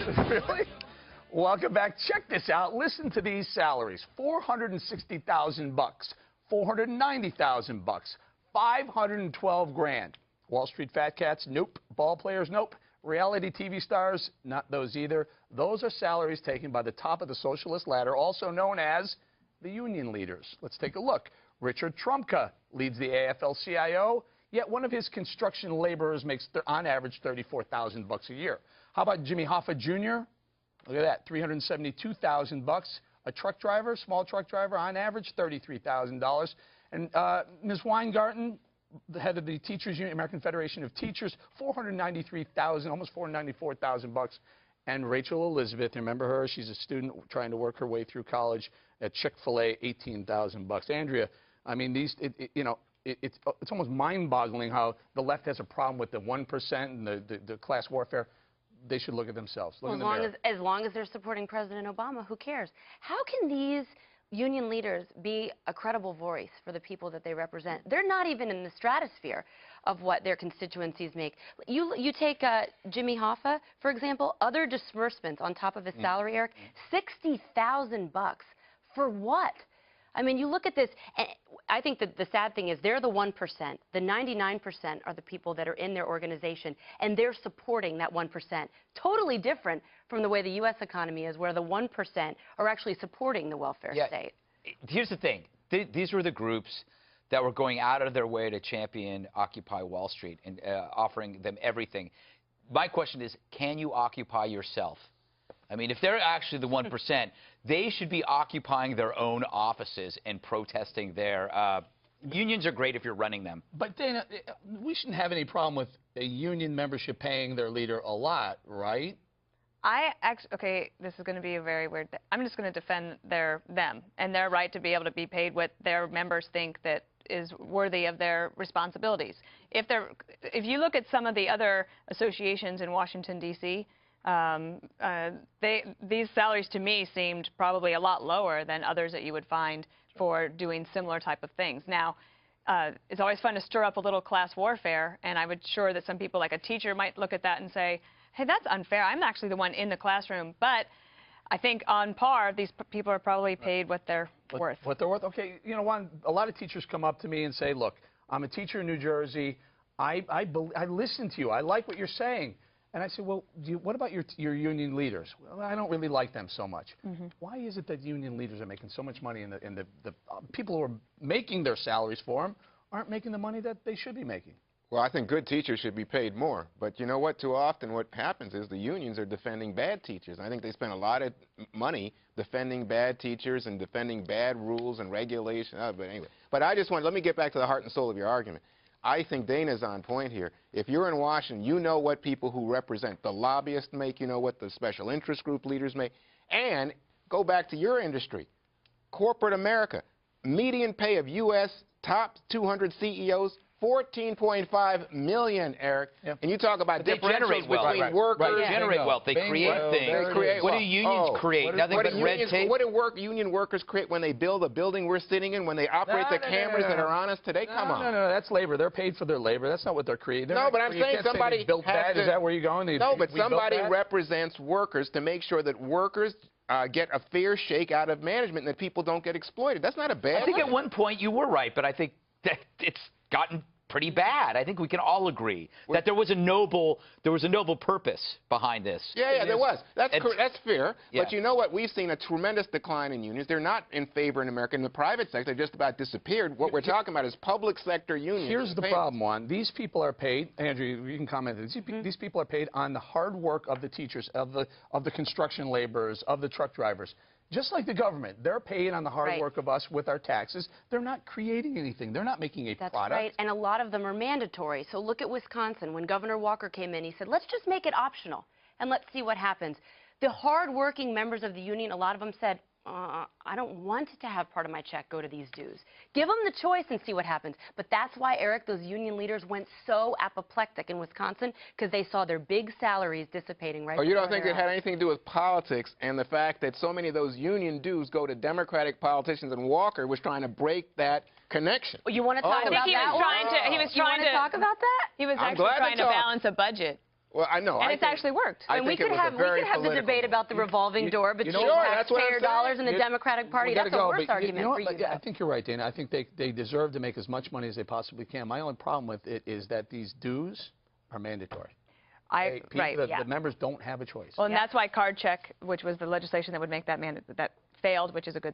Really? Welcome back. Check this out. Listen to these salaries: $460,000, $490,000, $512,000. Wall Street fat cats? Nope. Ball players? Nope. Reality TV stars? Not those either. Those are salaries taken by the top of the socialist ladder, also known as the union leaders. Let's take a look. Richard Trumka leads the AFL-CIO, yet one of his construction laborers makes, on average, $34,000 a year. How about Jimmy Hoffa Jr.? Look at that, $372,000. A truck driver, small truck driver, on average, $33,000. And Ms. Weingarten, the head of the Teachers Union, American Federation of Teachers, $493,000, almost $494,000. And Rachel Elizabeth, remember her? She's a student trying to work her way through college at Chick-fil-A, $18,000. Andrea, I mean, it's almost mind-boggling how the left has a problem with the 1% and the class warfare. They should look at themselves. Look in the mirror. As long as they're supporting President Obama, who cares? How can these union leaders be a credible voice for the people that they represent? They're not even in the stratosphere of what their constituencies make. You take Jimmy Hoffa, for example, other disbursements on top of his salary, Eric, $60,000 for what? I mean, you look at this, and I think that the sad thing is they're the 1%. The 99% are the people that are in their organization, and they're supporting that 1%. Totally different from the way the U.S. economy is, where the 1% are actually supporting the welfare state. Here's the thing. These were the groups that were going out of their way to champion Occupy Wall Street and offering them everything. My question is, can you occupy yourself? I mean, if they're actually the 1%, they should be occupying their own offices and protesting there. Unions are great if you're running them. But, Dana, we shouldn't have any problem with a union membership paying their leader a lot, right? Okay, this is going to be a very weird thing. I'm just going to defend them and their right to be able to be paid what their members think that is worthy of their responsibilities. If you look at some of the other associations in Washington, D.C., these salaries to me seemed probably a lot lower than others that you would find for doing similar type of things. Now, it's always fun to stir up a little class warfare, and I'm sure that some people, like a teacher, might look at that and say, hey, that's unfair. I'm actually the one in the classroom. But I think on par, these people are probably paid what they're worth. What they're worth? Okay, you know, a lot of teachers come up to me and say, look, I'm a teacher in New Jersey. I listen to you. I like what you're saying. And I said, well, what about your union leaders? Well, I don't really like them so much. Why is it that union leaders are making so much money and the people who are making their salaries for them aren't making the money that they should be making? Well, I think good teachers should be paid more. But you know what? Too often what happens is the unions are defending bad teachers. I think they spend a lot of money defending bad teachers and defending bad rules and regulations. But anyway, let me get back to the heart and soul of your argument. I think Dana's on point here. If you're in Washington, you know what people who represent the lobbyists make, you know what the special interest group leaders make, and go back to your industry, corporate America. Median pay of U.S. top 200 CEOs, $14.5 million, Eric. Yep. And you talk about differentials between workers. They generate wealth. They create things. What do unions create? Nothing but red tape. What do union workers create when they build a building we're sitting in, when they operate the cameras that are on us today? Come on. No, that's labor. They're paid for their labor. That's not what they're creating. No, but I'm saying somebody built that. Is that where you're going? No, but somebody represents workers to make sure that workers get a fair shake out of management and that people don't get exploited. That's not a bad thing. I think at one point you were right, but I think that it's gotten pretty bad. I think we can all agree that there was a noble purpose behind this. Yeah, there was. That's fair. Yeah. But you know what? We've seen a tremendous decline in unions. They're not in favor in America. In the private sector, they've just about disappeared. What we're talking about is public sector unions. Here's the problem, Juan. These people are paid. Andrew, you can comment. These people are paid on the hard work of the teachers, of the construction laborers, of the truck drivers. Just like the government, they're paid on the hard work of us with our taxes. They're not creating anything. They're not making a product. That's right, and a lot of them are mandatory. So look at Wisconsin. When Governor Walker came in, he said, let's just make it optional, and let's see what happens. The hard-working members of the union, a lot of them said, I don't want to have part of my check go to these dues. Give them the choice and see what happens. But that's why, Eric, those union leaders went so apoplectic in Wisconsin, because they saw their big salaries dissipating right. Oh, you don't think it had anything to do with politics and the fact that so many of those union dues go to Democratic politicians, and Walker was trying to break that connection? Well, you want to talk about that? He was trying to talk about that? He was actually trying to balance a budget. Well, I know. And I it's think- actually worked. I And we think could it was a have very the political debate move. about the revolving door between know what? That's what I'm taxpayer saying. dollars and the Democratic Party. We gotta That's a go, worse but argument you know for what? you. Yeah, I though. think you're right, Dana. I think they deserve to make as much money as they possibly can. My only problem with it is that these dues are mandatory. The members don't have a choice. Well, and that's why card check, which was the legislation that would make that that failed, which is a good